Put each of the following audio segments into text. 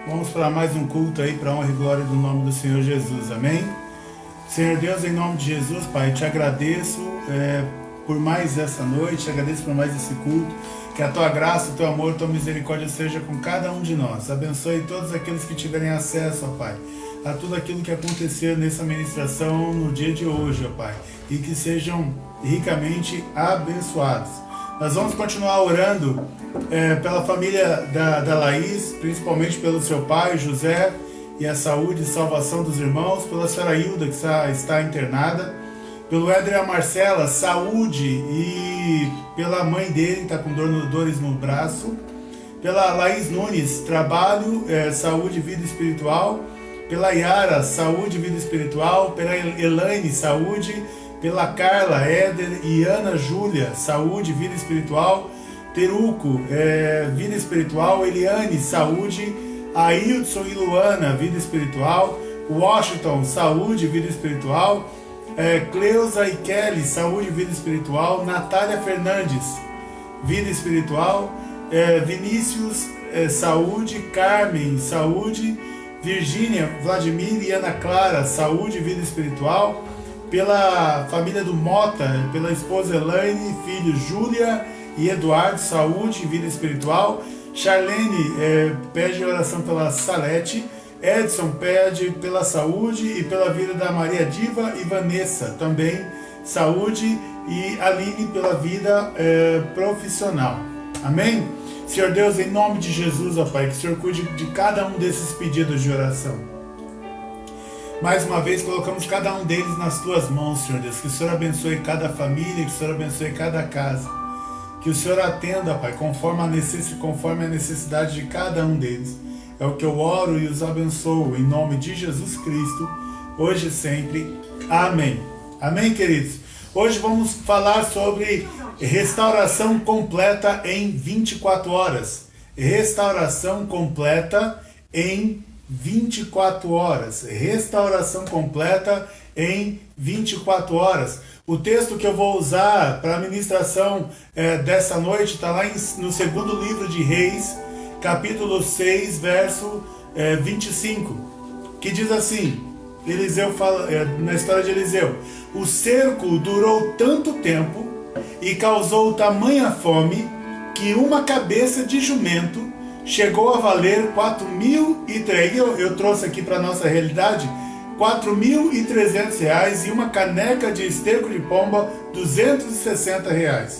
Vamos para mais um culto aí para a honra e glória do nome do Senhor Jesus, amém? Senhor Deus, em nome de Jesus, Pai, te agradeço por mais essa noite, te agradeço por mais esse culto, que a tua graça, o teu amor, a tua misericórdia seja com cada um de nós. Abençoe todos aqueles que tiverem acesso, ó Pai, a tudo aquilo que acontecer nessa ministração no dia de hoje, ó Pai, e que sejam ricamente abençoados. Nós vamos continuar orando pela família da Laís, principalmente pelo seu pai, José, e a saúde e salvação dos irmãos, pela senhora Hilda, que está internada, pelo Éder e a Marcela, saúde, e pela mãe dele, que está com dores no braço, pela Laís Nunes, trabalho, saúde e vida espiritual, pela Yara, saúde e vida espiritual, pela Elaine, saúde, pela Carla, Éder e Ana Júlia, saúde, vida espiritual, Teruco, vida espiritual, Eliane, saúde, Ailton e Luana, vida espiritual, Washington, saúde, vida espiritual, Cleusa e Kelly, saúde, vida espiritual, Natália Fernandes, vida espiritual, Vinícius, saúde, Carmen, saúde, Virgínia, Vladimir e Ana Clara, saúde, vida espiritual, pela família do Mota, pela esposa Elaine, filhos Júlia e Eduardo, saúde e vida espiritual. Charlene pede oração pela Salete. Edson pede pela saúde e pela vida da Maria Diva e Vanessa, também saúde, e Aline pela vida profissional. Amém? Senhor Deus, em nome de Jesus, ó Pai, que o Senhor cuide de cada um desses pedidos de oração. Mais uma vez, colocamos cada um deles nas Tuas mãos, Senhor Deus. Que o Senhor abençoe cada família, que o Senhor abençoe cada casa. Que o Senhor atenda, Pai, conforme a necessidade de cada um deles. É o que eu oro e os abençoo, em nome de Jesus Cristo, hoje e sempre. Amém. Amém, queridos? Hoje vamos falar sobre restauração completa em 24 horas. Restauração completa em 24 horas. Restauração completa em 24 horas. O texto que eu vou usar para a ministração dessa noite está lá no segundo livro de Reis, capítulo 6, verso 25, que diz assim, Eliseu fala, na história de Eliseu: o cerco durou tanto tempo e causou tamanha fome que uma cabeça de jumento chegou a valer 4.003, eu trouxe aqui para a nossa realidade, R$4.300, e uma caneca de esterco de pomba, R$260.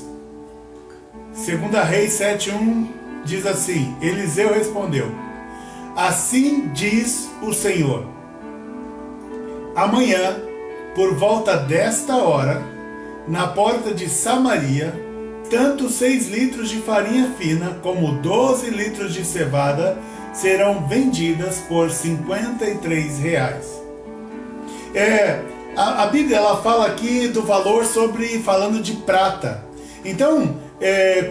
Segunda Reis 7:1 diz assim: Eliseu respondeu: assim diz o Senhor, amanhã, por volta desta hora, na porta de Samaria, tanto 6 litros de farinha fina como 12 litros de cevada serão vendidas por R$53. A Bíblia ela fala aqui do valor falando de prata. Então,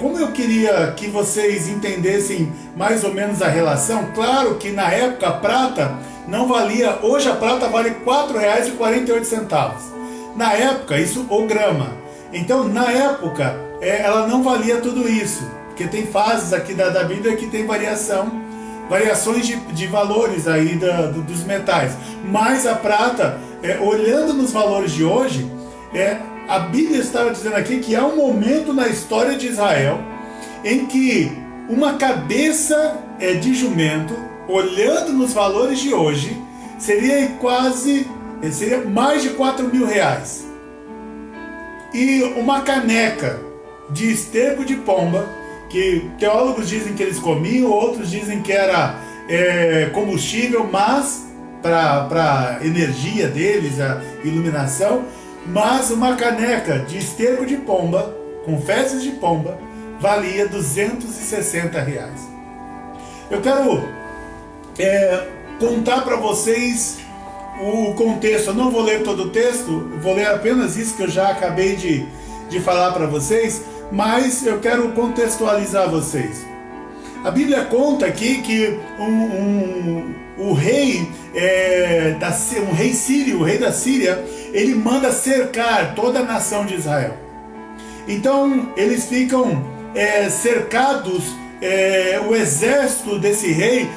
como eu queria que vocês entendessem mais ou menos a relação, claro que na época a prata não valia, hoje a prata vale R$4,48. Na época, isso o grama. Então, na época, ela não valia tudo isso, porque tem fases aqui da Bíblia que tem variações de valores aí dos metais. Mas a prata, olhando nos valores de hoje, a Bíblia estava dizendo aqui que há um momento na história de Israel em que uma cabeça de jumento, olhando nos valores de hoje, seria mais de R$4.000. E uma caneca de esterco de pomba, que teólogos dizem que eles comiam, outros dizem que era combustível, mas para a energia deles, a iluminação, mas uma caneca de esterco de pomba, com fezes de pomba, valia R$260. Eu quero contar para vocês o contexto. Eu não vou ler todo o texto, vou ler apenas isso que eu já acabei de falar para vocês, mas eu quero contextualizar vocês. A Bíblia conta aqui que o rei sírio, o rei da Síria, ele manda cercar toda a nação de Israel. Então eles ficam cercados, o exército desse rei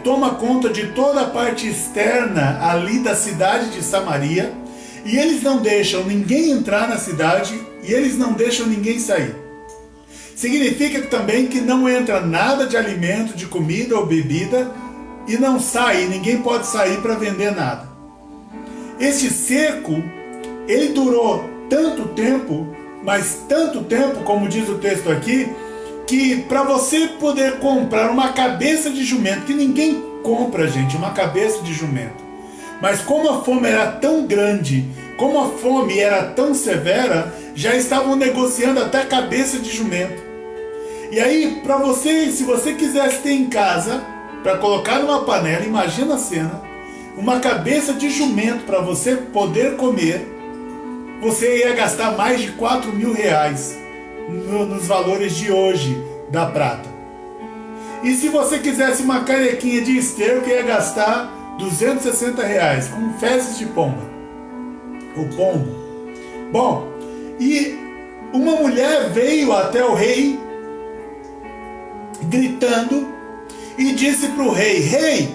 toma conta de toda a parte externa ali da cidade de Samaria, e eles não deixam ninguém entrar na cidade, e eles não deixam ninguém sair. Significa também que não entra nada de alimento, de comida ou bebida, e não sai, ninguém pode sair para vender nada. Este cerco, ele durou tanto tempo, mas tanto tempo, como diz o texto aqui, que para você poder comprar uma cabeça de jumento, que ninguém compra, gente, uma cabeça de jumento, mas como a fome era tão grande, como a fome era tão severa, já estavam negociando até a cabeça de jumento. E aí, para você, se você quisesse ter em casa, para colocar numa panela, imagina a cena, uma cabeça de jumento para você poder comer, você ia gastar mais de 4 mil reais nos valores de hoje da prata. E se você quisesse uma canequinha de esterco, ia gastar 260 reais com fezes de pomba. O pombo. Bom, e uma mulher veio até o rei gritando e disse para o rei: rei,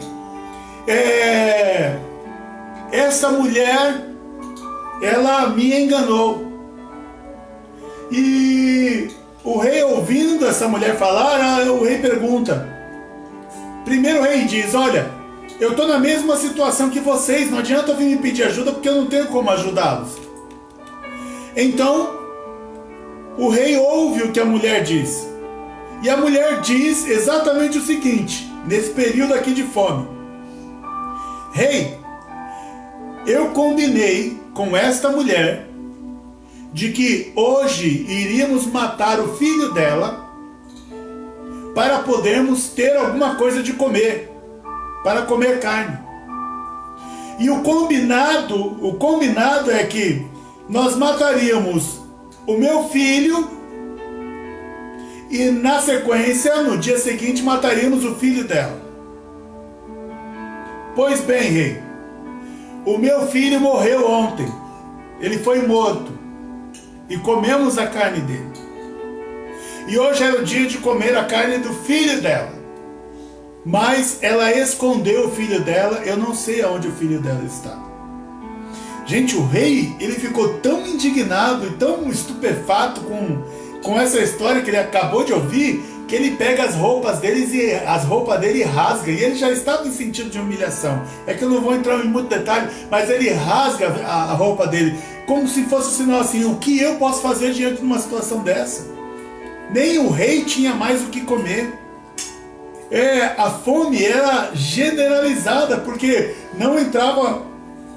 essa mulher, ela me enganou. E o rei, ouvindo essa mulher falar, o rei pergunta. Primeiro o rei diz: olha, eu estou na mesma situação que vocês, não adianta vir me pedir ajuda porque eu não tenho como ajudá-los. Então o rei ouve o que a mulher diz. E a mulher diz exatamente o seguinte, nesse período aqui de fome: rei, eu combinei com esta mulher de que hoje iríamos matar o filho dela para podermos ter alguma coisa de comer, para comer carne. E o combinado é que nós mataríamos o meu filho e na sequência, no dia seguinte, mataríamos o filho dela. Pois bem, rei, o meu filho morreu ontem, ele foi morto, e comemos a carne dele. E hoje era o dia de comer a carne do filho dela. Mas ela escondeu o filho dela, eu não sei aonde o filho dela está. Gente, o rei, ele ficou tão indignado e tão estupefato com essa história que ele acabou de ouvir, que ele pega as roupas dele rasga, e ele já estava em sentido de humilhação. É que eu não vou entrar em muito detalhe, mas ele rasga a roupa dele, como se fosse o sinal assim: o que eu posso fazer diante de uma situação dessa? Nem o rei tinha mais o que comer. A fome era generalizada, porque não entrava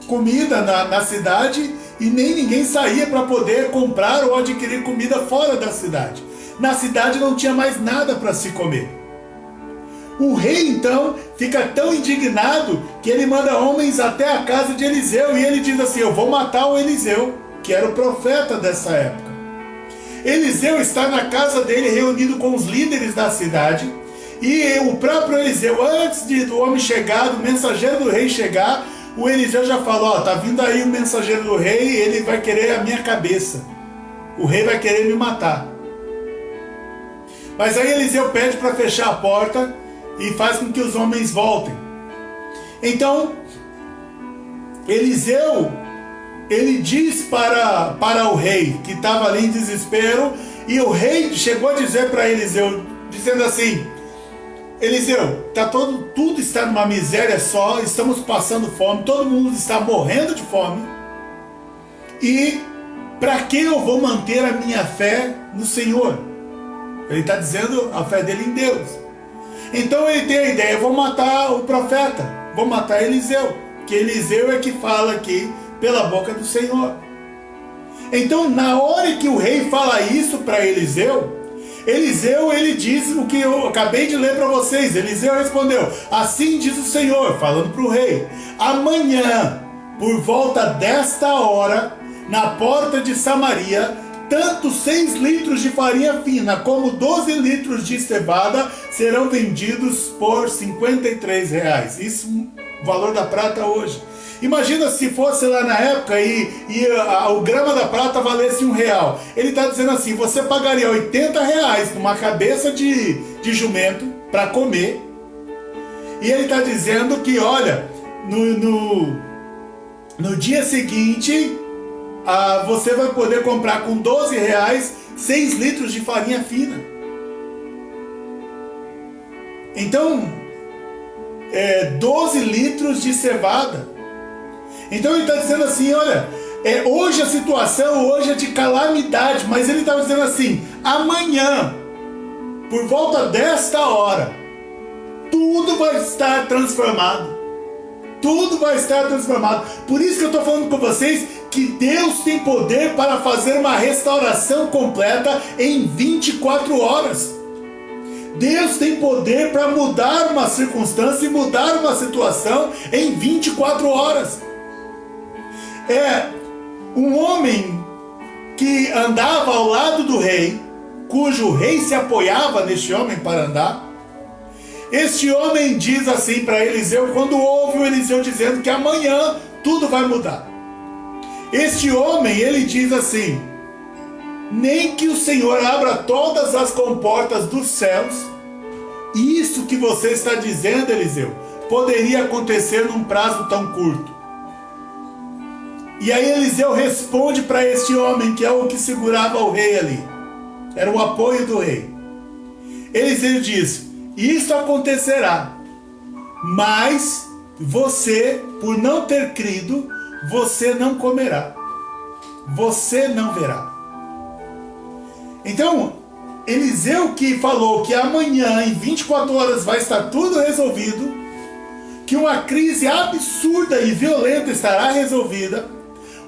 comida na cidade, e nem ninguém saía para poder comprar ou adquirir comida fora da cidade. Na cidade não tinha mais nada para se comer. O rei então fica tão indignado que ele manda homens até a casa de Eliseu, e ele diz assim: eu vou matar o Eliseu, que era o profeta dessa época. Eliseu está na casa dele reunido com os líderes da cidade, e o próprio Eliseu, antes do homem chegar, do mensageiro do rei chegar, o Eliseu já falou: tá vindo aí o mensageiro do rei, ele vai querer a minha cabeça, o rei vai querer me matar. Mas aí Eliseu pede para fechar a porta e faz com que os homens voltem. Então Eliseu, ele diz para o rei, que estava ali em desespero, e o rei chegou a dizer para Eliseu, dizendo assim: Eliseu, tudo está numa miséria só, estamos passando fome, todo mundo está morrendo de fome, e para que eu vou manter a minha fé no Senhor? Ele está dizendo a fé dele em Deus. Então ele tem a ideia: vou matar o profeta, vou matar Eliseu, que Eliseu é que fala aqui pela boca do Senhor. Então, na hora que o rei fala isso para Eliseu, ele diz o que eu acabei de ler para vocês. Eliseu respondeu: assim diz o Senhor, falando para o rei: amanhã, por volta desta hora, na porta de Samaria, tanto 6 litros de farinha fina como 12 litros de cevada serão vendidos por 53 reais. Isso é o valor da prata hoje. Imagina se fosse lá na época e o grama da prata valesse R$1. Ele está dizendo assim: você pagaria 80 reais numa cabeça de jumento para comer, E ele está dizendo que, olha, no dia seguinte, você vai poder comprar com R$12 6 litros de farinha fina. Então, 12 litros de cevada. Então ele está dizendo assim, olha, hoje a situação hoje é de calamidade, mas ele estava dizendo assim, amanhã, por volta desta hora, tudo vai estar transformado. Tudo vai estar transformado. Por isso que eu estou falando com vocês que Deus tem poder para fazer uma restauração completa em 24 horas. Deus tem poder para mudar uma circunstância e mudar uma situação em 24 horas. Um homem que andava ao lado do rei, cujo rei se apoiava neste homem para andar. Este homem diz assim para Eliseu, quando ouve o Eliseu dizendo que amanhã tudo vai mudar. Este homem, ele diz assim, nem que o Senhor abra todas as comportas dos céus, isso que você está dizendo, Eliseu, poderia acontecer num prazo tão curto. E aí Eliseu responde para este homem, que é o que segurava o rei ali, era o apoio do rei. Eliseu diz, isso acontecerá, mas você, por não ter crido, você não comerá, você não verá. Então, Eliseu que falou que amanhã, em 24 horas, vai estar tudo resolvido, que uma crise absurda e violenta estará resolvida.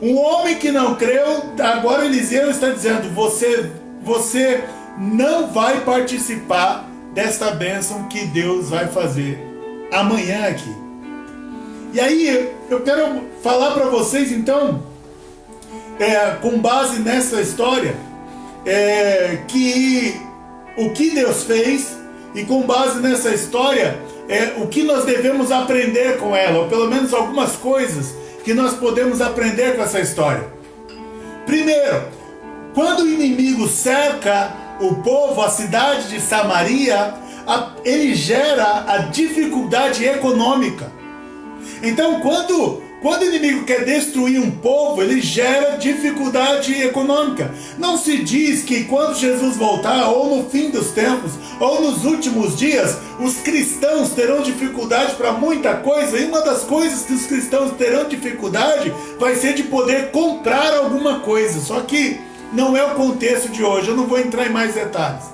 Um homem que não creu, agora Eliseu está dizendo, você não vai participar desta bênção que Deus vai fazer amanhã aqui. E aí eu quero falar para vocês então, com base nessa história, que o que Deus fez, e com base nessa história, o que nós devemos aprender com ela, ou pelo menos algumas coisas que nós podemos aprender com essa história. Primeiro, quando o inimigo cerca o povo, a cidade de Samaria, ele gera a dificuldade econômica. Então, quando o inimigo quer destruir um povo, ele gera dificuldade econômica. Não se diz que quando Jesus voltar, ou no fim dos tempos, ou nos últimos dias, os cristãos terão dificuldade para muita coisa, e uma das coisas que os cristãos terão dificuldade vai ser de poder comprar alguma coisa. Só que não é o contexto de hoje, eu não vou entrar em mais detalhes.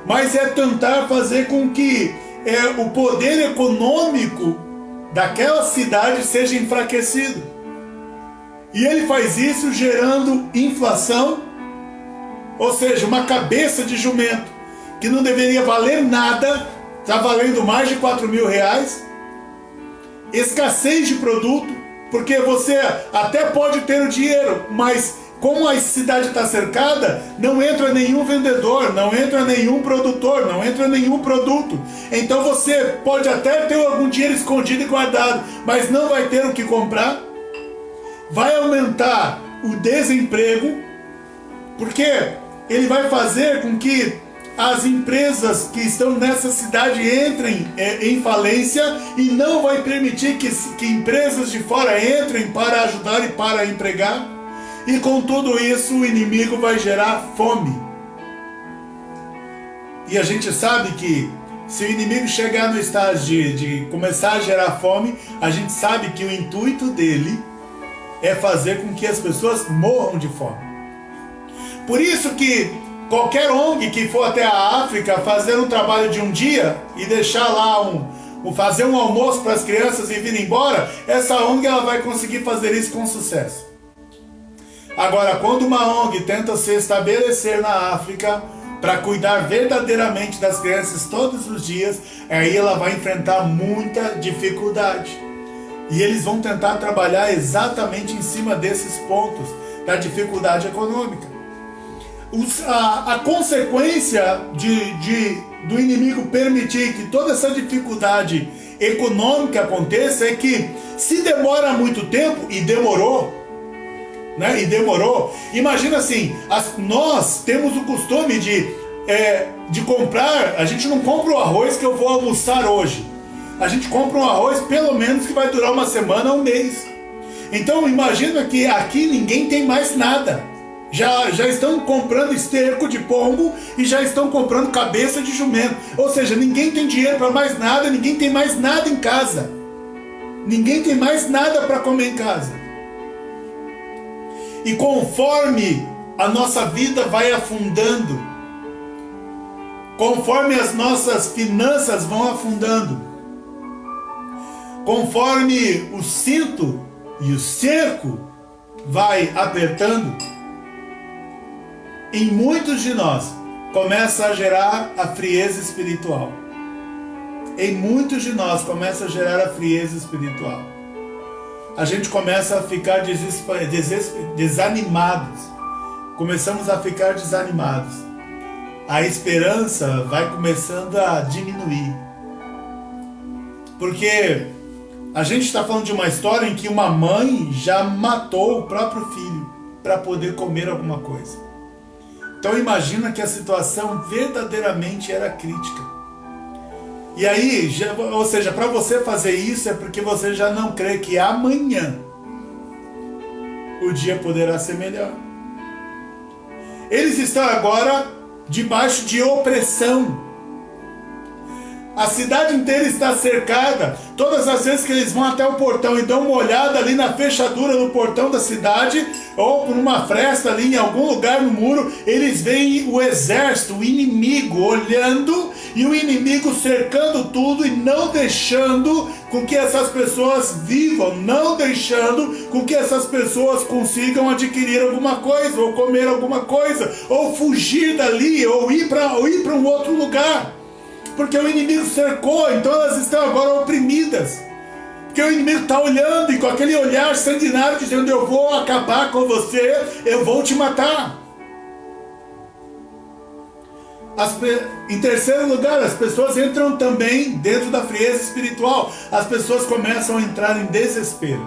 Mas é tentar fazer com que o poder econômico daquela cidade seja enfraquecido. E ele faz isso gerando inflação, ou seja, uma cabeça de jumento que não deveria valer nada, está valendo mais de R$4.000. Escassez de produto, porque você até pode ter o dinheiro, mas como a cidade está cercada, não entra nenhum vendedor, não entra nenhum produtor, não entra nenhum produto. Então você pode até ter algum dinheiro escondido e guardado, mas não vai ter o que comprar. Vai aumentar o desemprego, porque ele vai fazer com que as empresas que estão nessa cidade entrem em falência, e não vai permitir que empresas de fora entrem para ajudar e para empregar. E com tudo isso, o inimigo vai gerar fome. E a gente sabe que se o inimigo chegar no estágio de começar a gerar fome, a gente sabe que o intuito dele é fazer com que as pessoas morram de fome. Por isso que qualquer ONG que for até a África fazer um trabalho de um dia e deixar lá fazer um almoço para as crianças e vir embora, essa ONG ela vai conseguir fazer isso com sucesso. Agora, quando uma ONG tenta se estabelecer na África para cuidar verdadeiramente das crianças todos os dias, aí ela vai enfrentar muita dificuldade. E eles vão tentar trabalhar exatamente em cima desses pontos da dificuldade econômica. A consequência do inimigo permitir que toda essa dificuldade econômica aconteça é que, se demora muito tempo, e demorou, imagina assim, nós temos o costume de comprar, a gente não compra o arroz que eu vou almoçar hoje. a gente compra um arroz pelo menos que vai durar uma semana, um mês. Então imagina que aqui ninguém tem mais nada. Já estão comprando esterco de pombo e já estão comprando cabeça de jumento. Ou seja, ninguém tem dinheiro para mais nada, ninguém tem mais nada em casa. Ninguém tem mais nada para comer em casa. E conforme a nossa vida vai afundando, conforme as nossas finanças vão afundando, conforme o cinto e o cerco vai apertando, em muitos de nós começa a gerar a frieza espiritual. Em muitos de nós começa a gerar a frieza espiritual. A gente começa a ficar desanimados. Começamos a ficar desanimados. A esperança vai começando a diminuir. Porque a gente está falando de uma história em que uma mãe já matou o próprio filho para poder comer alguma coisa. Então imagina que a situação verdadeiramente era crítica. E aí, ou seja, para você fazer isso é porque você já não crê que amanhã o dia poderá ser melhor. Eles estão agora debaixo de opressão. A cidade inteira está cercada. Todas as vezes que eles vão até o portão e dão uma olhada ali na fechadura do portão da cidade, ou por uma fresta ali em algum lugar no muro, eles veem o exército, o inimigo olhando, e o inimigo cercando tudo e não deixando com que essas pessoas vivam, não deixando com que essas pessoas consigam adquirir alguma coisa, ou comer alguma coisa, ou fugir dali, ou ir para um outro lugar. Porque o inimigo cercou, então elas estão agora oprimidas. Porque o inimigo está olhando e com aquele olhar sanguinário dizendo: eu vou acabar com você, eu vou te matar. Em terceiro lugar, as pessoas entram também dentro da frieza espiritual. As pessoas começam a entrar em desespero.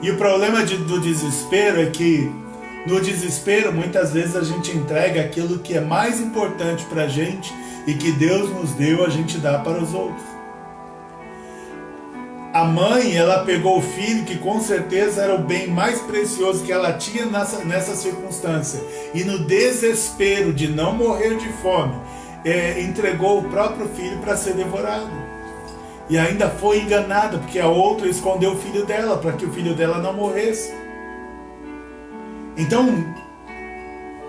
E o problema do desespero é que no desespero muitas vezes a gente entrega aquilo que é mais importante para a gente e que Deus nos deu, a gente dá para os outros. A mãe, ela pegou o filho que com certeza era o bem mais precioso que ela tinha nessa circunstância, e no desespero de não morrer de fome, entregou o próprio filho para ser devorado. E ainda foi enganada, porque a outra escondeu o filho dela, para que o filho dela não morresse. Então,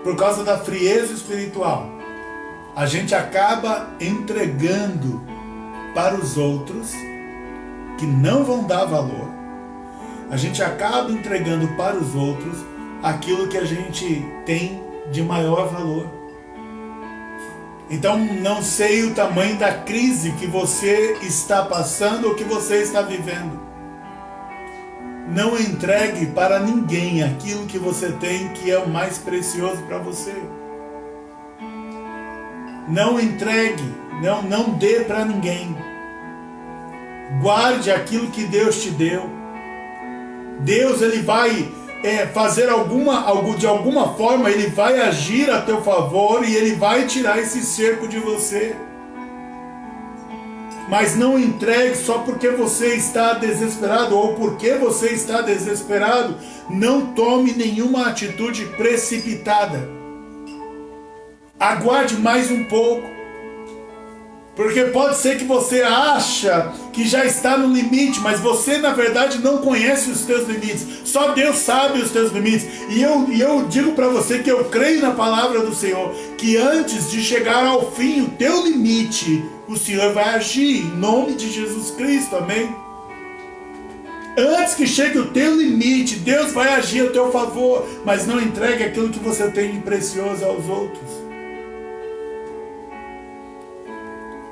por causa da frieza espiritual, a gente acaba entregando para os outros que não vão dar valor. A gente acaba entregando para os outros aquilo que a gente tem de maior valor. Então, não sei o tamanho da crise que você está passando ou que você está vivendo. Não entregue para ninguém aquilo que você tem que é o mais precioso para você. Não entregue, não dê para ninguém. Guarde aquilo que Deus te deu. Deus, ele vai fazer de alguma forma, ele vai agir a teu favor e ele vai tirar esse cerco de você. Mas não entregue só porque você está desesperado ou porque você está desesperado. Não tome nenhuma atitude precipitada. Aguarde mais um pouco. Porque pode ser que você acha que já está no limite, mas você na verdade não conhece os teus limites. Só Deus sabe os teus limites. E eu digo para você que eu creio na palavra do Senhor, que antes de chegar ao fim, o teu limite, o Senhor vai agir em nome de Jesus Cristo, amém? Antes que chegue o teu limite, Deus vai agir a teu favor, mas não entregue aquilo que você tem de precioso aos outros.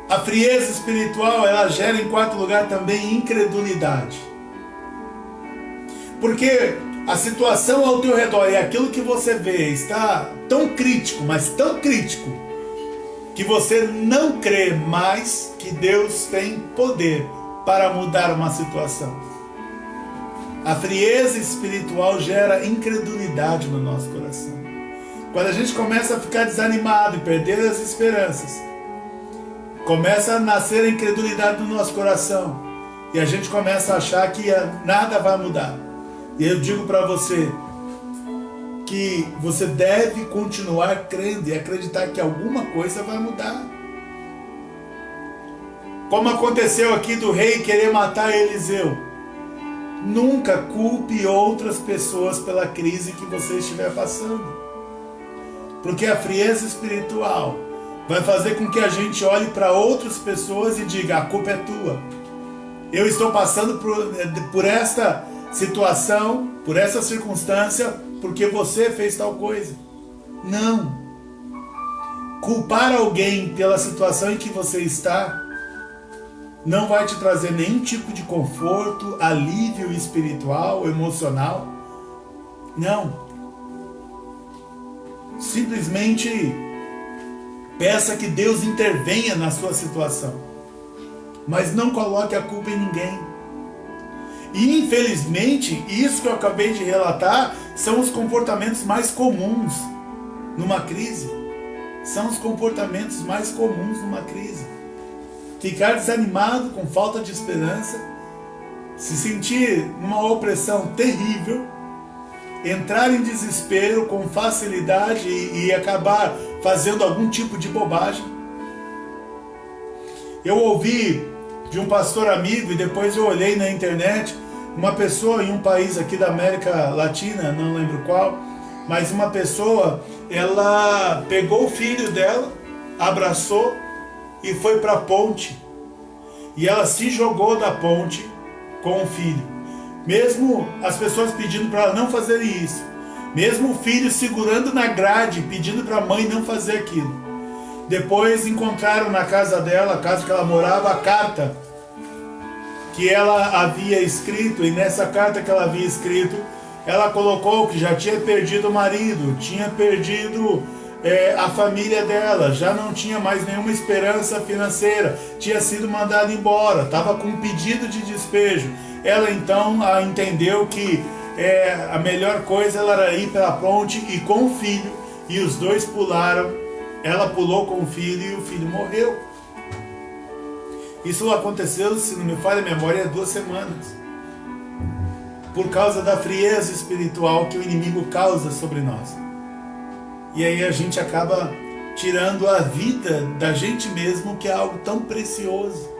A frieza espiritual, ela gera em quarto lugar também incredulidade. Porque a situação ao teu redor e aquilo que você vê está tão crítico, mas tão crítico, que você não crê mais que Deus tem poder para mudar uma situação. A frieza espiritual gera incredulidade no nosso coração. Quando a gente começa a ficar desanimado e perder as esperanças, começa a nascer a incredulidade no nosso coração. E a gente começa a achar que nada vai mudar. E eu digo para você que você deve continuar crendo e acreditar que alguma coisa vai mudar. Como aconteceu aqui do rei querer matar Eliseu. Nunca culpe outras pessoas pela crise que você estiver passando. Porque a frieza espiritual vai fazer com que a gente olhe para outras pessoas e diga: a culpa é tua. Eu estou passando por esta situação, por essa circunstância, porque você fez tal coisa. Não. Culpar alguém pela situação em que você está não vai te trazer nenhum tipo de conforto, alívio espiritual, emocional. Não. Simplesmente peça que Deus intervenha na sua situação. Mas não coloque a culpa em ninguém. E infelizmente, isso que eu acabei de relatar são os comportamentos mais comuns numa crise. São os comportamentos mais comuns numa crise. Ficar desanimado, com falta de esperança, se sentir numa opressão terrível, entrar em desespero com facilidade e acabar fazendo algum tipo de bobagem. Eu ouvi de um pastor amigo e depois eu olhei na internet, uma pessoa em um país aqui da América Latina, não lembro qual, mas uma pessoa, ela pegou o filho dela, abraçou e foi para a ponte. E ela se jogou da ponte com o filho. Mesmo as pessoas pedindo para ela não fazer isso. Mesmo o filho segurando na grade, pedindo para a mãe não fazer aquilo. Depois encontraram na casa dela, a casa que ela morava, a carta que ela havia escrito. E nessa carta que ela havia escrito, ela colocou que já tinha perdido o marido, tinha perdido a família dela, já não tinha mais nenhuma esperança financeira, tinha sido mandada embora, estava com um pedido de despejo. Ela então entendeu que a melhor coisa era ir pela ponte e com o filho, e os dois pularam. Ela pulou com o filho e o filho morreu. Isso aconteceu, se não me falha a memória, há 2 semanas. Por causa da frieza espiritual que o inimigo causa sobre nós. E aí a gente acaba tirando a vida da gente mesmo, que é algo tão precioso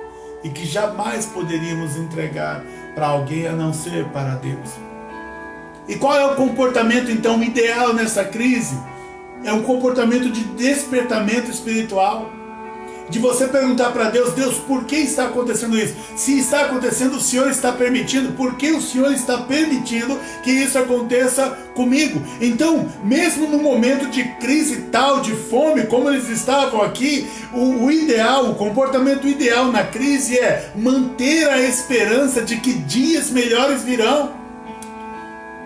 e que jamais poderíamos entregar para alguém a não ser para Deus. E qual é o comportamento então ideal nessa crise? É um comportamento de despertamento espiritual. De você perguntar para Deus: Deus, por que está acontecendo isso? Se está acontecendo, o Senhor está permitindo. Por que o Senhor está permitindo que isso aconteça comigo? Então, mesmo no momento de crise tal, de fome, como eles estavam aqui, o ideal, o comportamento ideal na crise é manter a esperança de que dias melhores virão.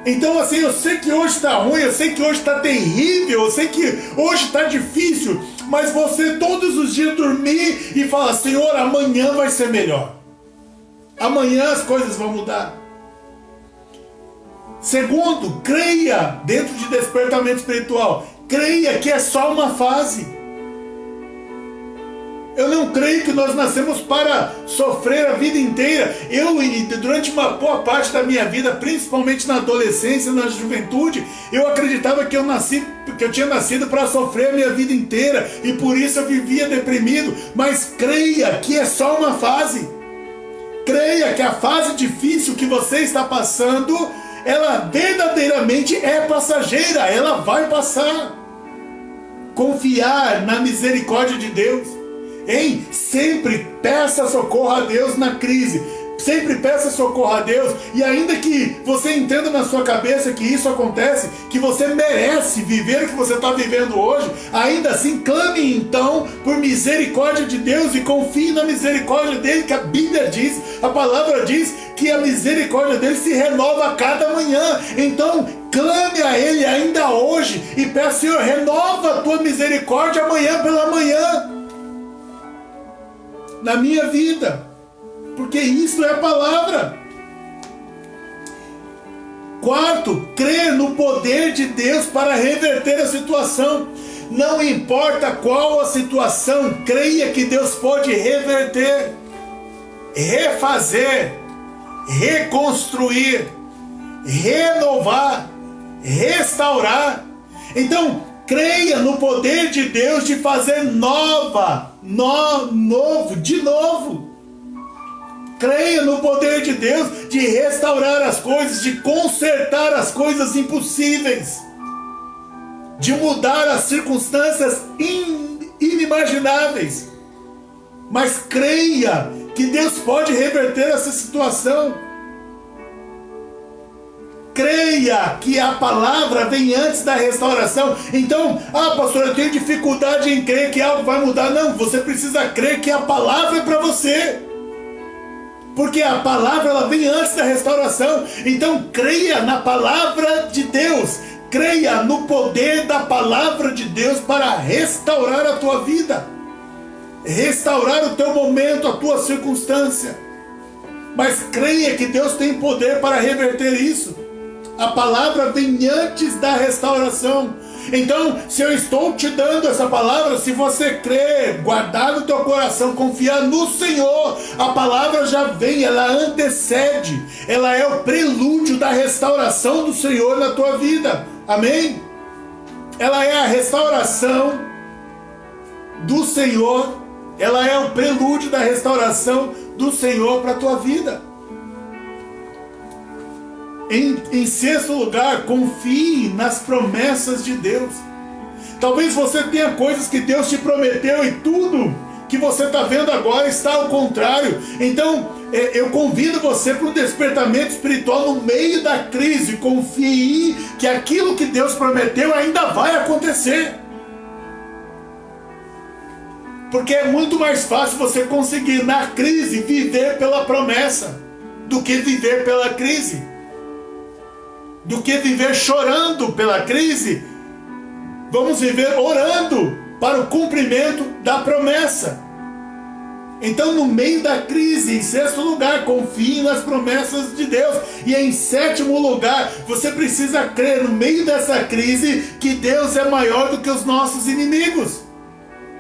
Então assim, eu sei que hoje está ruim, eu sei que hoje está terrível, eu sei que hoje está difícil, mas você todos os dias dormir e falar: Senhor, amanhã vai ser melhor. Amanhã as coisas vão mudar. Segundo, creia dentro de despertamento espiritual. Creia que é só uma fase. Eu não creio que nós nascemos para sofrer a vida inteira. Durante uma boa parte da minha vida, principalmente na adolescência, na juventude, eu acreditava que eu tinha nascido para sofrer a minha vida inteira e por isso eu vivia deprimido. Mas creia que é só uma fase. Creia que a fase difícil que você está passando, ela verdadeiramente é passageira, ela vai passar. Confiar na misericórdia de Deus. Sempre peça socorro a Deus na crise. Sempre peça socorro a Deus. E ainda que você entenda na sua cabeça que isso acontece, que você merece viver o que você está vivendo hoje, ainda assim clame então por misericórdia de Deus e confie na misericórdia dele, que a Bíblia diz, a palavra diz que a misericórdia dele se renova a cada manhã. Então clame a ele ainda hoje e peça: Senhor, renova a tua misericórdia amanhã pela manhã na minha vida, porque isso é a palavra. Quarto, crer no poder de Deus para reverter a situação. Não importa qual a situação, creia que Deus pode reverter, refazer, reconstruir, renovar, restaurar. Então, creia no poder de Deus de fazer de novo. Creia no poder de Deus de restaurar as coisas, de consertar as coisas impossíveis, de mudar as circunstâncias inimagináveis. Mas creia que Deus pode reverter essa situação. Creia que a palavra vem antes da restauração. Então, pastor, eu tenho dificuldade em crer que algo vai mudar. Não, você precisa crer que a palavra é para você. Porque a palavra ela vem antes da restauração. Então creia na palavra de Deus. Creia no poder da palavra de Deus para restaurar a tua vida. Restaurar o teu momento, a tua circunstância. Mas creia que Deus tem poder para reverter isso. A palavra vem antes da restauração. Então, se eu estou te dando essa palavra, se você crer, guardar no teu coração, confiar no Senhor, a palavra já vem, ela antecede, ela é o prelúdio da restauração do Senhor na tua vida. Amém? Ela é a restauração do Senhor, ela é o prelúdio da restauração do Senhor para a tua vida. Em sexto lugar, confie nas promessas de Deus. Talvez você tenha coisas que Deus te prometeu e tudo que você está vendo agora está ao contrário. Então, eu convido você para um despertamento espiritual no meio da crise. Confie que aquilo que Deus prometeu ainda vai acontecer. Porque é muito mais fácil você conseguir na crise viver pela promessa do que viver pela crise. Do que viver chorando pela crise, vamos viver orando para o cumprimento da promessa. Então, no meio da crise, em sexto lugar, confie nas promessas de Deus. E em sétimo lugar, você precisa crer no meio dessa crise que Deus é maior do que os nossos inimigos.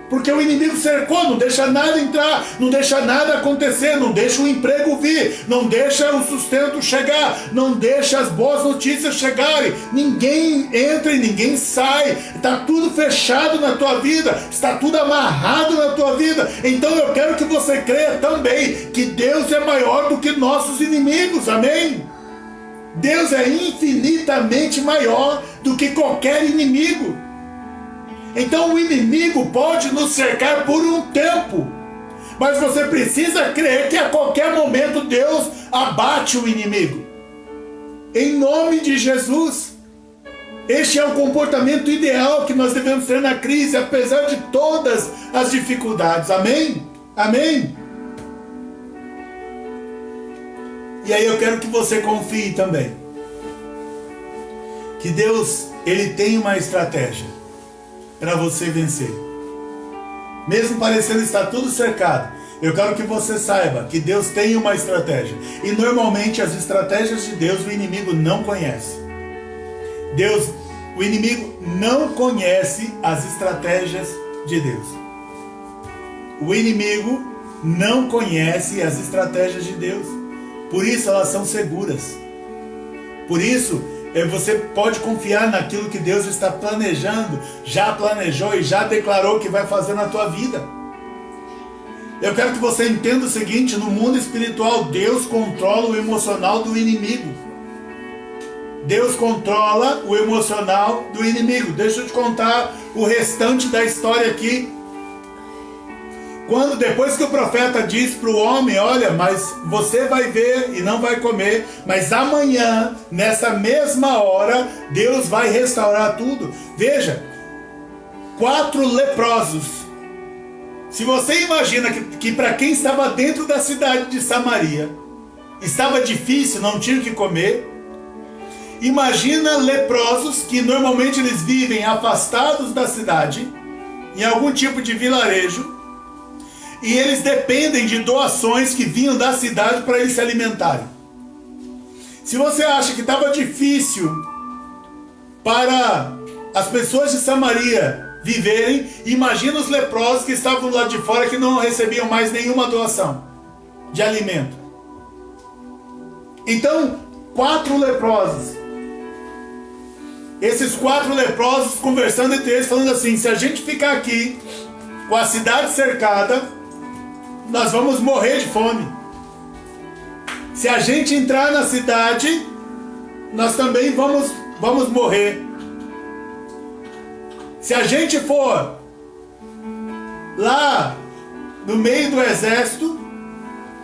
Porque o inimigo cercou, não deixa nada entrar, não deixa nada acontecer, não deixa o emprego vir, não deixa o sustento chegar, não deixa as boas notícias chegarem, ninguém entra e ninguém sai, está tudo fechado na tua vida, está tudo amarrado na tua vida. Então eu quero que você creia também que Deus é maior do que nossos inimigos, amém? Deus é infinitamente maior do que qualquer inimigo. Então o inimigo pode nos cercar por um tempo, mas você precisa crer que a qualquer momento Deus abate o inimigo. Em nome de Jesus. Este é o comportamento ideal que nós devemos ter na crise, apesar de todas as dificuldades. Amém? Amém? E aí eu quero que você confie também. Que Deus, Ele tem uma estratégia para você vencer. Mesmo parecendo estar tudo cercado, eu quero que você saiba que Deus tem uma estratégia. E normalmente as estratégias de Deus o inimigo não conhece. O inimigo não conhece as estratégias de Deus. O inimigo não conhece as estratégias de Deus. Por isso elas são seguras. Por isso você pode confiar naquilo que Deus está planejando, já planejou e já declarou que vai fazer na tua vida. Eu quero que você entenda o seguinte: no mundo espiritual, Deus controla o emocional do inimigo. Deus controla o emocional do inimigo. Deixa eu te contar o restante da história aqui. Depois que o profeta diz para o homem: olha, mas você vai ver e não vai comer, mas amanhã, nessa mesma hora, Deus vai restaurar tudo. Veja, 4 leprosos. Se você imagina que para quem estava dentro da cidade de Samaria, estava difícil, não tinha o que comer. Imagina leprosos que normalmente eles vivem afastados da cidade, em algum tipo de vilarejo, e eles dependem de doações que vinham da cidade para eles se alimentarem. Se você acha que estava difícil para as pessoas de Samaria viverem. Imagina os leprosos que estavam lá de fora, que não recebiam mais nenhuma doação de alimento. Então, 4 leprosos. Esses 4 leprosos conversando entre eles, falando assim: se a gente ficar aqui com a cidade cercada, nós vamos morrer de fome. Se a gente entrar na cidade, nós também vamos morrer. Se a gente for lá no meio do exército,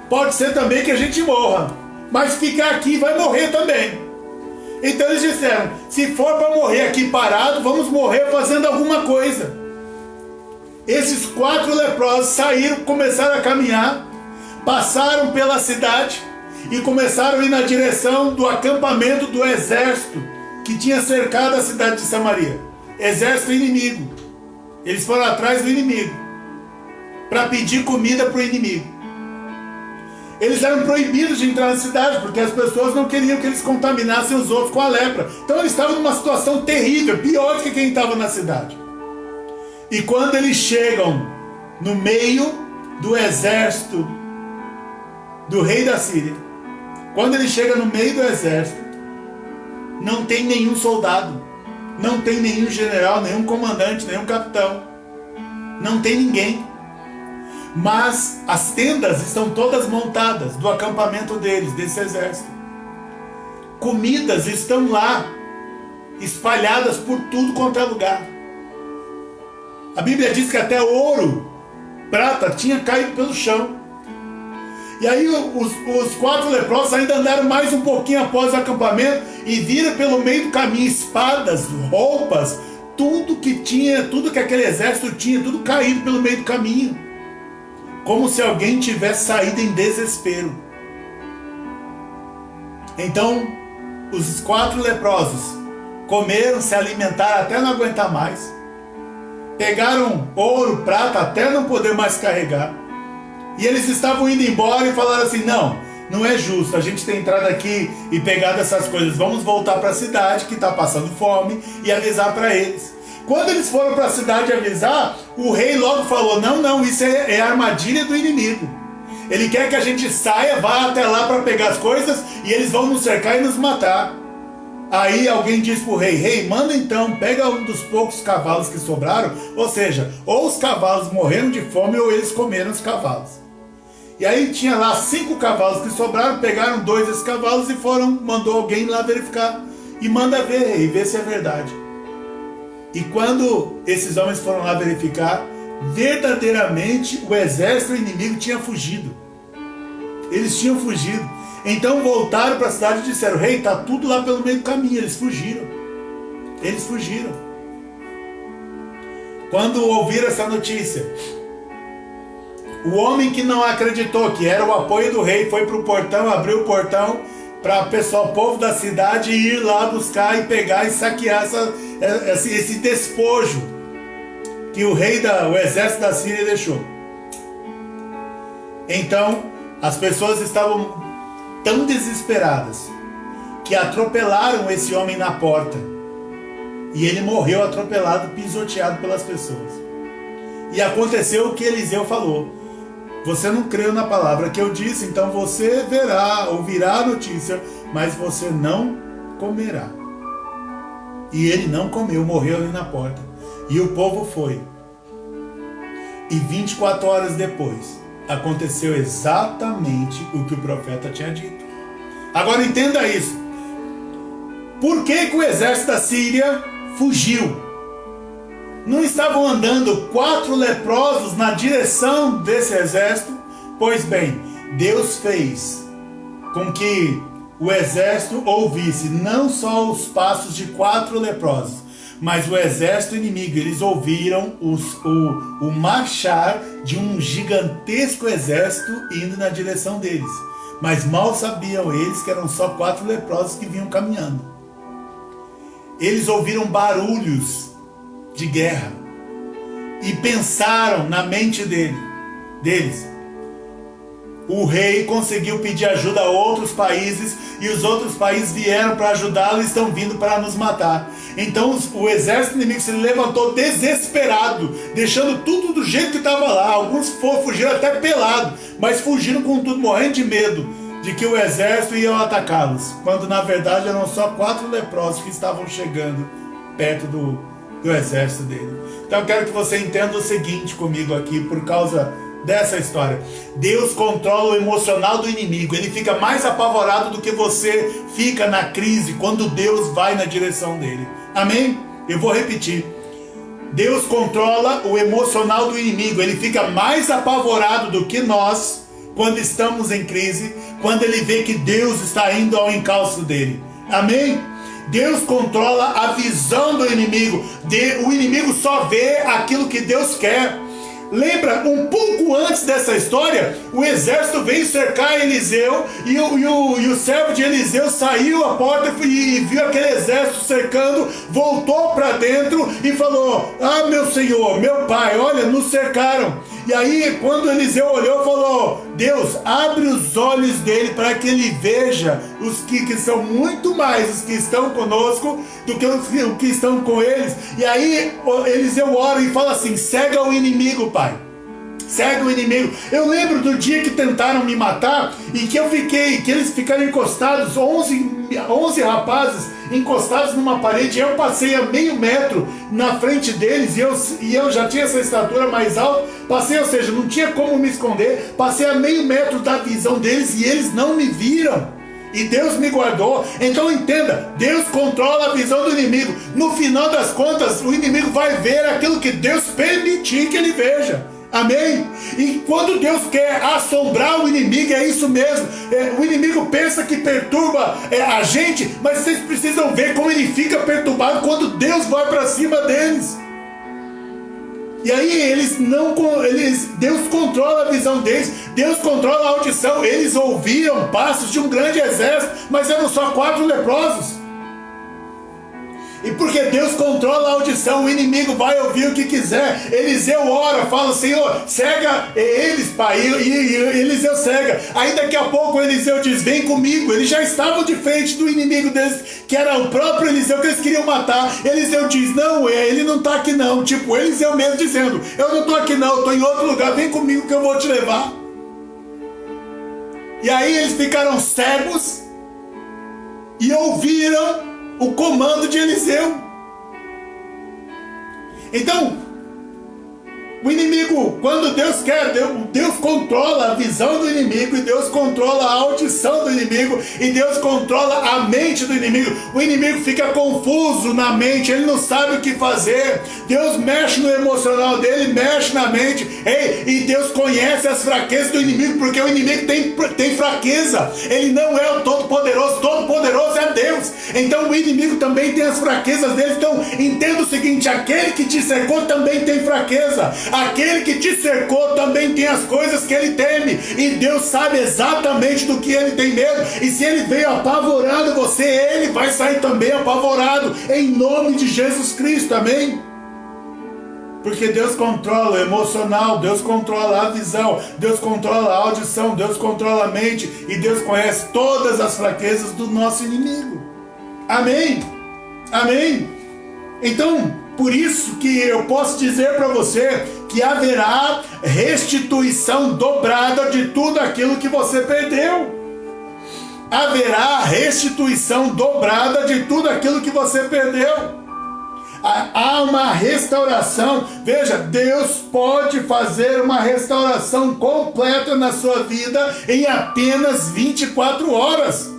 pode ser também que a gente morra, mas ficar aqui vai morrer também. Então eles disseram: se for para morrer aqui parado, vamos morrer fazendo alguma coisa. Esses 4 leprosos saíram, começaram a caminhar, passaram pela cidade e começaram a ir na direção do acampamento do exército que tinha cercado a cidade de Samaria. Exército inimigo. Eles foram atrás do inimigo para pedir comida para o inimigo. Eles eram proibidos de entrar na cidade porque as pessoas não queriam que eles contaminassem os outros com a lepra. Então eles estavam numa situação terrível, pior que quem estava na cidade. E quando eles chegam no meio do exército do rei da Síria, quando ele chega no meio do exército, não tem nenhum soldado, não tem nenhum general, nenhum comandante, nenhum capitão, não tem ninguém. Mas as tendas estão todas montadas do acampamento deles, desse exército. Comidas estão lá, espalhadas por tudo quanto é lugar. A Bíblia diz que até ouro, prata, tinha caído pelo chão. E aí os 4 leprosos ainda andaram mais um pouquinho após o acampamento e viram pelo meio do caminho espadas, roupas, tudo que tinha, tudo que aquele exército tinha, tudo caído pelo meio do caminho. Como se alguém tivesse saído em desespero. Então, os 4 leprosos comeram, se alimentaram até não aguentar mais. Pegaram ouro, prata, até não poder mais carregar. E eles estavam indo embora e falaram assim: não é justo a gente ter entrado aqui e pegado essas coisas. Vamos voltar para a cidade que está passando fome e avisar para eles. Quando eles foram para a cidade avisar, o rei logo falou: não, isso é armadilha do inimigo. Ele quer que a gente saia, vá até lá para pegar as coisas e eles vão nos cercar e nos matar. Aí alguém diz para o rei: rei, manda então, pega um dos poucos cavalos que sobraram. Ou seja, ou os cavalos morreram de fome ou eles comeram os cavalos. E aí tinha lá 5 cavalos que sobraram, pegaram 2 desses cavalos e mandou alguém lá verificar. E manda ver, rei, ver se é verdade. E quando esses homens foram lá verificar, verdadeiramente o exército inimigo tinha fugido. Eles tinham fugido. Então voltaram para a cidade e disseram: rei, está tudo lá pelo meio do caminho. Eles fugiram. Eles fugiram. Quando ouviram essa notícia, o homem que não acreditou que era o apoio do rei foi para o portão, abriu o portão para o povo da cidade ir lá buscar e pegar e saquear esse despojo que o exército da Síria deixou. Então as pessoas estavam tão desesperadas que atropelaram esse homem na porta e ele morreu atropelado, pisoteado pelas pessoas. E aconteceu o que Eliseu falou: você não creu na palavra que eu disse, então você ouvirá a notícia, mas você não comerá. E ele não comeu, morreu ali na porta. E o povo foi. E 24 horas depois, aconteceu exatamente o que o profeta tinha dito. Agora entenda isso. Por que o exército da Síria fugiu? Não estavam andando 4 leprosos na direção desse exército? Pois bem, Deus fez com que o exército ouvisse não só os passos de 4 leprosos, mas o exército inimigo. Eles ouviram o marchar de um gigantesco exército indo na direção deles. Mas mal sabiam eles que eram só 4 leprosos que vinham caminhando. Eles ouviram barulhos de guerra e pensaram na mente deles: o rei conseguiu pedir ajuda a outros países e os outros países vieram para ajudá-lo e estão vindo para nos matar. Então o exército inimigo se levantou desesperado, deixando tudo do jeito que estava lá. Alguns fugiram até pelado, mas fugiram com tudo, morrendo de medo de que o exército ia atacá-los, quando na verdade eram só 4 leprosos que estavam chegando perto do exército dele. Então eu quero que você entenda o seguinte comigo aqui, por causa dessa história. Deus controla o emocional do inimigo. Ele fica mais apavorado do que você fica na crise quando Deus vai na direção dele. Amém? Eu vou repetir. Deus controla o emocional do inimigo. Ele fica mais apavorado do que nós quando estamos em crise, quando ele vê que Deus está indo ao encalço dele. Amém? Deus controla a visão do inimigo. O inimigo só vê aquilo que Deus quer. Lembra, um pouco antes dessa história, o exército veio cercar Eliseu e o servo de Eliseu saiu à porta e viu aquele exército cercando, voltou para dentro e falou: ah, meu senhor, meu pai, olha, nos cercaram. E aí, quando Eliseu olhou, falou: Deus, abre os olhos dele para que ele veja os que são muito mais os que estão conosco do que os que estão com eles. E aí Eliseu ora e fala assim: cega o inimigo, pai. Cega o inimigo. Eu lembro do dia que tentaram me matar e que eles ficaram encostados, 11 rapazes encostados numa parede. Eu passei a meio metro na frente deles e eu já tinha essa estatura mais alta. Passei, ou seja, não tinha como me esconder. Passei a meio metro da visão deles e eles não me viram. E Deus me guardou. Então entenda, Deus controla a visão do inimigo. No final das contas, o inimigo vai ver aquilo que Deus permitir que ele veja. Amém? E quando Deus quer assombrar o inimigo, é isso mesmo. O inimigo pensa que perturba a gente, mas vocês precisam ver como ele fica perturbado quando Deus vai para cima deles. E aí Deus controla a visão deles, Deus controla a audição. Eles ouviam passos de um grande exército, mas eram só 4 leprosos. E porque Deus controla a audição, o inimigo vai ouvir o que quiser. Eliseu ora, fala: Senhor, cega eles, pai. E Eliseu cega. Aí daqui a pouco Eliseu diz: vem comigo. Eles já estavam de frente do inimigo deles, que era o próprio Eliseu que eles queriam matar. Eliseu diz: não, ele não está aqui não. Tipo, Eliseu mesmo dizendo: eu não estou aqui não, estou em outro lugar, vem comigo que eu vou te levar. E aí eles ficaram cegos e ouviram o comando de Eliseu. Então, o inimigo, quando Deus quer, Deus controla a visão do inimigo, e Deus controla a audição do inimigo, e Deus controla a mente do inimigo. O inimigo fica confuso na mente, ele não sabe o que fazer. Deus mexe no emocional dele, mexe na mente. E Deus conhece as fraquezas do inimigo, porque o inimigo tem fraqueza. Ele não é o todo-poderoso é Deus. Então o inimigo também tem as fraquezas dele. Então entenda o seguinte: aquele que te cercou também tem fraqueza. Aquele que te cercou também tem as coisas que ele teme, e Deus sabe exatamente do que ele tem medo. E se ele veio apavorado você, ele vai sair também apavorado, em nome de Jesus Cristo. Amém? Porque Deus controla o emocional, Deus controla a visão, Deus controla a audição, Deus controla a mente, e Deus conhece todas as fraquezas do nosso inimigo. Amém? Amém? Então, por isso que eu posso dizer para você que haverá restituição dobrada de tudo aquilo que você perdeu. Haverá restituição dobrada de tudo aquilo que você perdeu. Há uma restauração. Veja, Deus pode fazer uma restauração completa na sua vida em apenas 24 horas.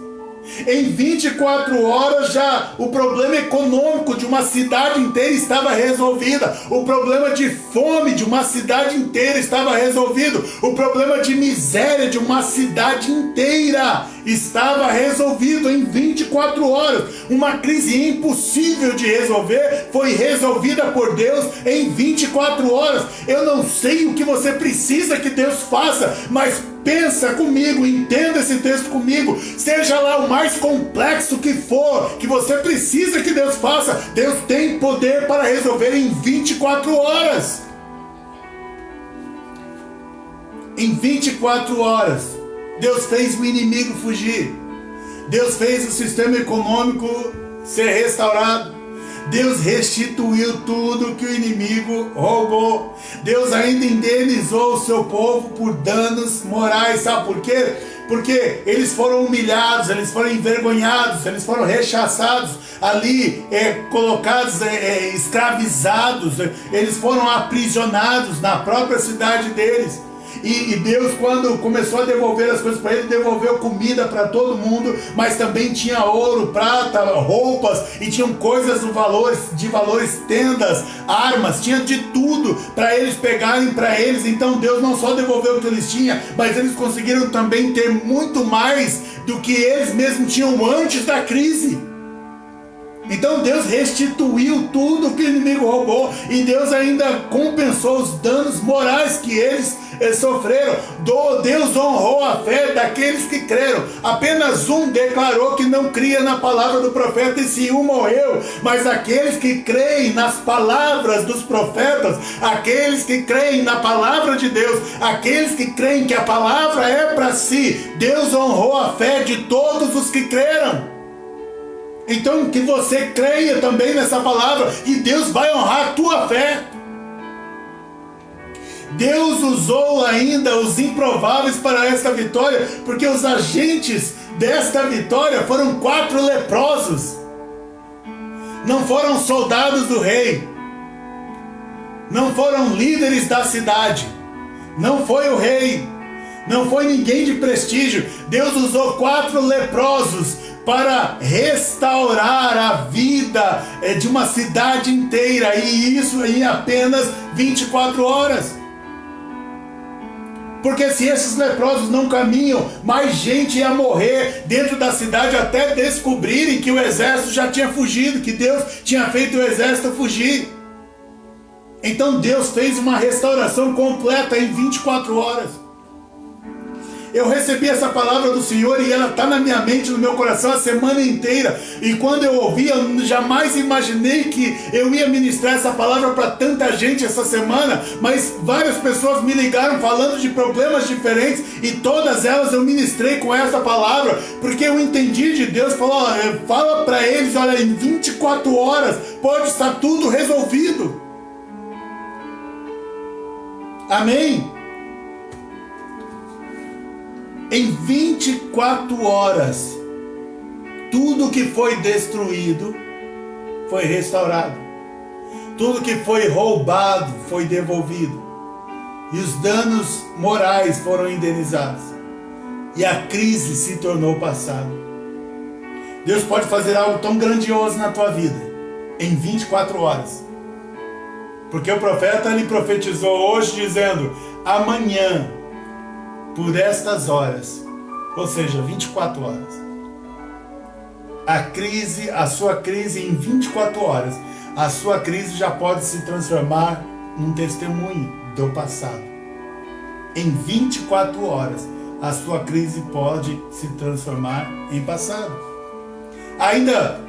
Em 24 horas já o problema econômico de uma cidade inteira estava resolvido. O problema de fome de uma cidade inteira estava resolvido. O problema de miséria de uma cidade inteira estava resolvido em 24 horas. Uma crise impossível de resolver foi resolvida por Deus em 24 horas. Eu não sei o que você precisa que Deus faça, mas pensa comigo, entenda esse texto comigo. Seja lá o mais complexo que for, que você precisa que Deus faça, Deus tem poder para resolver em 24 horas. Em 24 horas, Deus fez o inimigo fugir. Deus fez o sistema econômico ser restaurado. Deus restituiu tudo que o inimigo roubou. Deus ainda indenizou o seu povo por danos morais. Sabe por quê? Porque eles foram humilhados, eles foram envergonhados, eles foram rechaçados, ali colocados, escravizados, eles foram aprisionados na própria cidade deles. E Deus, quando começou a devolver as coisas para ele, devolveu comida para todo mundo, mas também tinha ouro, prata, roupas, e tinham coisas de valores, tendas, armas, tinha de tudo para eles pegarem para eles. Então Deus não só devolveu o que eles tinham, mas eles conseguiram também ter muito mais do que eles mesmos tinham antes da crise. Então Deus restituiu tudo que o inimigo roubou, e Deus ainda compensou os danos morais que eles sofreram. Deus honrou a fé daqueles que creram. Apenas um declarou que não cria na palavra do profeta, e se um morreu. Mas aqueles que creem nas palavras dos profetas, aqueles que creem na palavra de Deus, aqueles que creem que a palavra é para si, Deus honrou a fé de todos os que creram. Então que você creia também nessa palavra, e Deus vai honrar a tua fé. Deus usou ainda os improváveis para esta vitória, porque os agentes desta vitória foram 4 leprosos. Não foram soldados do rei, não foram líderes da cidade, não foi o rei, não foi ninguém de prestígio. Deus usou 4 leprosos para restaurar a vida de uma cidade inteira, e isso em apenas 24 horas. Porque se esses leprosos não caminham, mais gente ia morrer dentro da cidade até descobrirem que o exército já tinha fugido, que Deus tinha feito o exército fugir. Então Deus fez uma restauração completa em 24 horas. Eu recebi essa palavra do Senhor e ela está na minha mente, no meu coração a semana inteira. E quando eu ouvi, eu jamais imaginei que eu ia ministrar essa palavra para tanta gente essa semana. Mas várias pessoas me ligaram falando de problemas diferentes, e todas elas eu ministrei com essa palavra, porque eu entendi de Deus. Falou, fala para eles, olha, em 24 horas pode estar tudo resolvido. Amém? Em 24 horas, tudo que foi destruído foi restaurado. Tudo que foi roubado foi devolvido. E os danos morais foram indenizados. E a crise se tornou passado. Deus pode fazer algo tão grandioso na tua vida em 24 horas. Porque o profeta lhe profetizou hoje dizendo: amanhã, por estas horas, ou seja, 24 horas, a sua crise em 24 horas, a sua crise já pode se transformar num testemunho do passado. Em 24 horas, a sua crise pode se transformar em passado. Ainda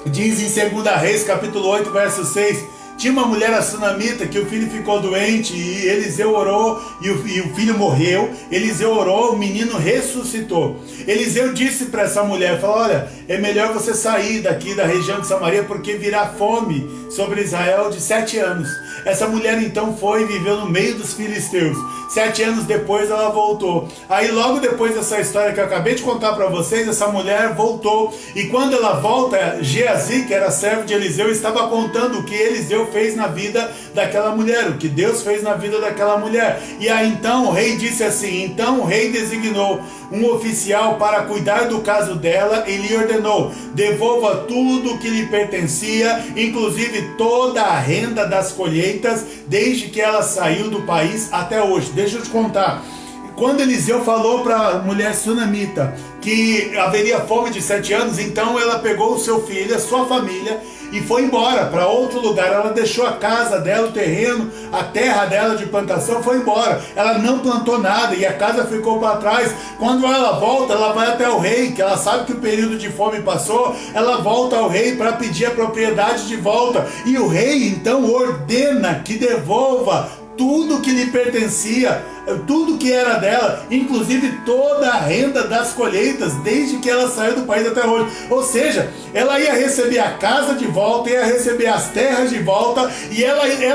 diz em 2 Reis, capítulo 8, verso 6, tinha uma mulher, a sunamita, que o filho ficou doente, e Eliseu orou, e o filho morreu. Eliseu orou, o menino ressuscitou. Eliseu disse para essa mulher, falou, olha, é melhor você sair daqui da região de Samaria, porque virá fome sobre Israel de 7 anos. Essa mulher então foi e viveu no meio dos filisteus. 7 anos depois ela voltou. Aí logo depois dessa história que eu acabei de contar para vocês, essa mulher voltou. E quando ela volta, Geazi, que era servo de Eliseu, estava contando o que Eliseu fez na vida daquela mulher, o que Deus fez na vida daquela mulher. E aí então o rei disse assim, então o rei designou um oficial para cuidar do caso dela e lhe ordenou, devolva tudo que lhe pertencia, inclusive toda a renda das colheitas, desde que ela saiu do país até hoje. Deixa eu te contar. Quando Eliseu falou para a mulher sunamita que haveria fome de 7 anos, então ela pegou o seu filho, a sua família, e foi embora para outro lugar. Ela deixou a casa dela, o terreno, a terra dela de plantação, foi embora. Ela não plantou nada e a casa ficou para trás. Quando ela volta, ela vai até o rei, que ela sabe que o período de fome passou. Ela volta ao rei para pedir a propriedade de volta. E o rei então ordena que devolva tudo que lhe pertencia tudo que era dela, inclusive toda a renda das colheitas, desde que ela saiu do país até hoje. Ou seja, ela ia receber a casa de volta, ia receber as terras de volta, e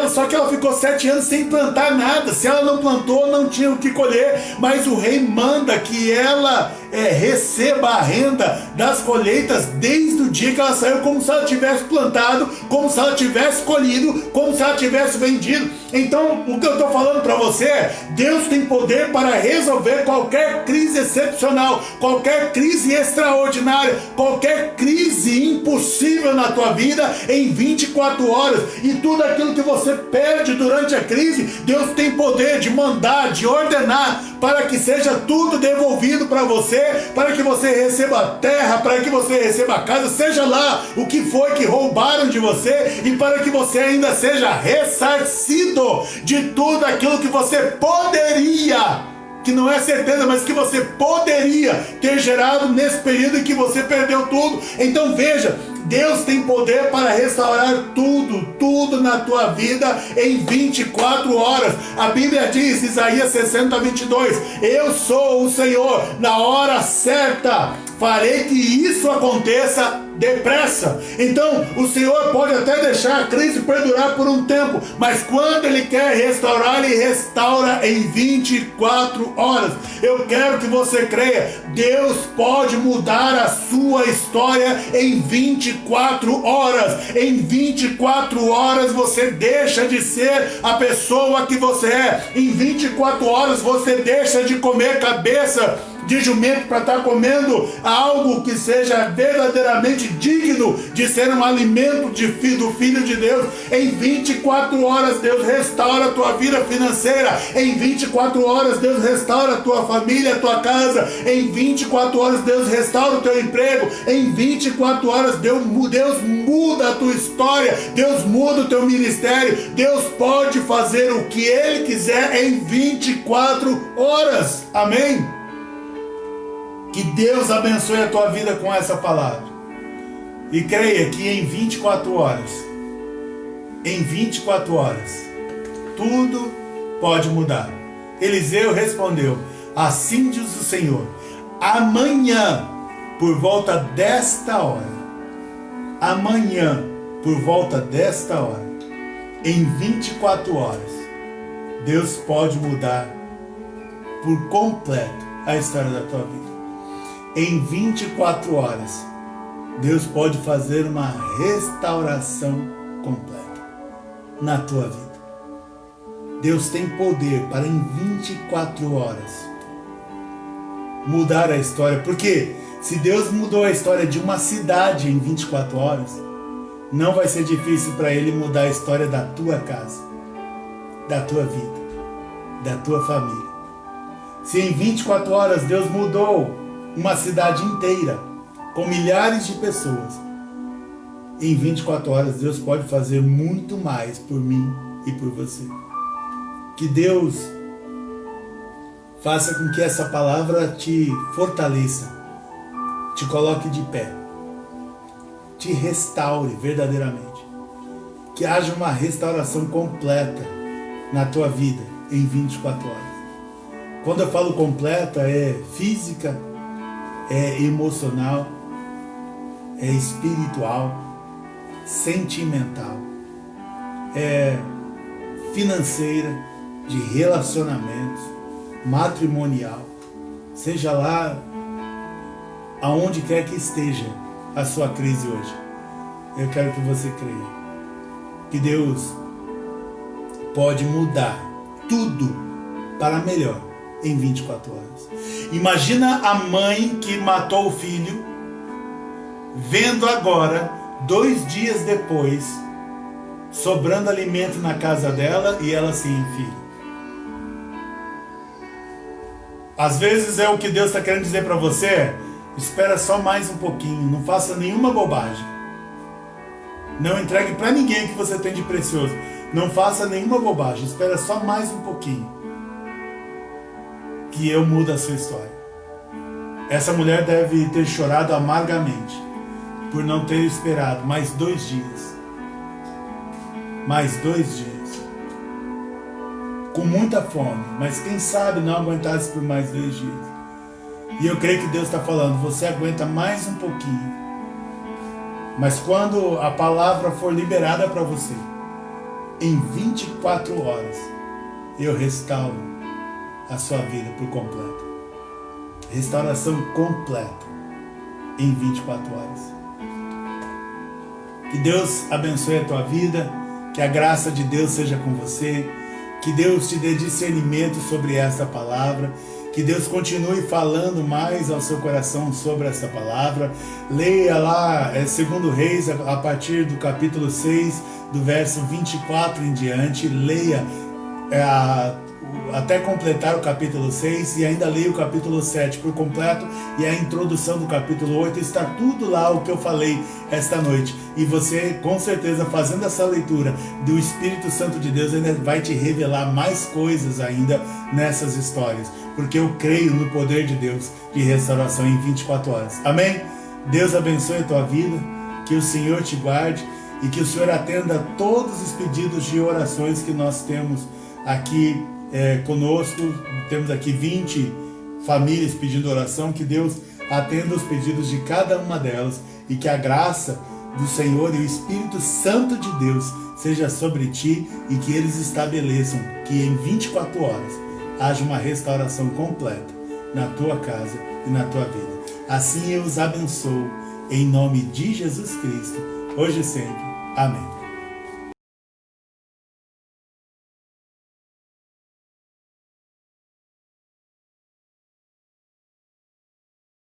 só que ela ficou 7 anos sem plantar nada. Se ela não plantou, não tinha o que colher, mas o rei manda que ela receba a renda das colheitas desde o dia que ela saiu, como se ela tivesse plantado, como se ela tivesse colhido, como se ela tivesse vendido. Então, o que eu estou falando para você é: Deus tem poder para resolver qualquer crise excepcional, qualquer crise extraordinária, qualquer crise impossível na tua vida em 24 horas. E tudo aquilo que você perde durante a crise, Deus tem poder de mandar, de ordenar, para que seja tudo devolvido para você, para que você receba terra, para que você receba casa, seja lá o que foi que roubaram de você, e para que você ainda seja ressarcido de tudo aquilo que você poderia, que não é certeza, mas que você poderia ter gerado nesse período em que você perdeu tudo. Então veja, Deus tem poder para restaurar tudo na tua vida em 24 horas. A Bíblia diz, Isaías 60:22, eu sou o Senhor, na hora certa farei que isso aconteça depressa. Então o Senhor pode até deixar a crise perdurar por um tempo, mas quando Ele quer restaurar, Ele restaura em 24 horas. Eu quero que você creia, Deus pode mudar a sua história em 24 horas. Em 24 horas você deixa de ser a pessoa que você é. Em 24 horas você deixa de comer cabeça de jumento para estar comendo algo que seja verdadeiramente digno de ser um alimento do Filho de Deus. Em 24 horas Deus restaura a tua vida financeira. Em 24 horas Deus restaura a tua família, a tua casa. Em 24 horas Deus restaura o teu emprego. Em 24 horas Deus muda a tua história. Deus muda o teu ministério. Deus pode fazer o que Ele quiser em 24 horas. Amém? Que Deus abençoe a tua vida com essa palavra. E creia que em 24 horas, tudo pode mudar. Eliseu respondeu, assim diz o Senhor, amanhã, por volta desta hora, em 24 horas, Deus pode mudar por completo a história da tua vida. Em 24 horas, Deus pode fazer uma restauração completa na tua vida. Deus tem poder para em 24 horas mudar a história. Porque se Deus mudou a história de uma cidade em 24 horas, não vai ser difícil para Ele mudar a história da tua casa, da tua vida, da tua família. Se em 24 horas Deus mudou uma cidade inteira, com milhares de pessoas, em 24 horas Deus pode fazer muito mais por mim e por você. Que Deus faça com que essa palavra te fortaleça, te coloque de pé, te restaure verdadeiramente. Que haja uma restauração completa na tua vida em 24 horas. Quando eu falo completa, é física, é emocional, é espiritual, sentimental, é financeira, de relacionamentos, matrimonial, seja lá aonde quer que esteja a sua crise hoje. Eu quero que você creia que Deus pode mudar tudo para melhor em 24 horas. Imagina a mãe que matou o filho, vendo agora, 2 dias depois, sobrando alimento na casa dela e ela sem filho. Às vezes é o que Deus está querendo dizer para você: espera só mais um pouquinho, não faça nenhuma bobagem. Não entregue para ninguém o que você tem de precioso. Não faça nenhuma bobagem, espera só mais um pouquinho, que eu mudo a sua história. Essa mulher deve ter chorado amargamente por não ter esperado mais 2 dias. Mais 2 dias. com muita fome, mas quem sabe não aguentasse por mais 2 dias. E eu creio que Deus está falando, você aguenta mais um pouquinho. Mas quando a palavra for liberada para você, em 24 horas, eu restauro a sua vida por completo. Restauração completa em 24 horas. Que Deus abençoe a tua vida, que a graça de Deus seja com você, que Deus te dê discernimento sobre essa palavra, que Deus continue falando mais ao seu coração sobre essa palavra. Leia lá 2 Reis, a partir do capítulo 6, do verso 24 em diante. Leia até completar o capítulo 6 e ainda leia o capítulo 7 por completo e a introdução do capítulo 8. Está tudo lá o que eu falei esta noite. E você, com certeza, fazendo essa leitura do Espírito Santo de Deus, ainda vai te revelar mais coisas ainda nessas histórias. Porque eu creio no poder de Deus de restauração em 24 horas. Amém? Deus abençoe a tua vida, que o Senhor te guarde e que o Senhor atenda todos os pedidos de orações que nós temos aqui conosco. Temos aqui 20 famílias pedindo oração. Que Deus atenda os pedidos de cada uma delas e que a graça do Senhor e o Espírito Santo de Deus seja sobre ti e que eles estabeleçam que em 24 horas haja uma restauração completa na tua casa e na tua vida. Assim eu os abençoo em nome de Jesus Cristo, hoje e sempre. Amém.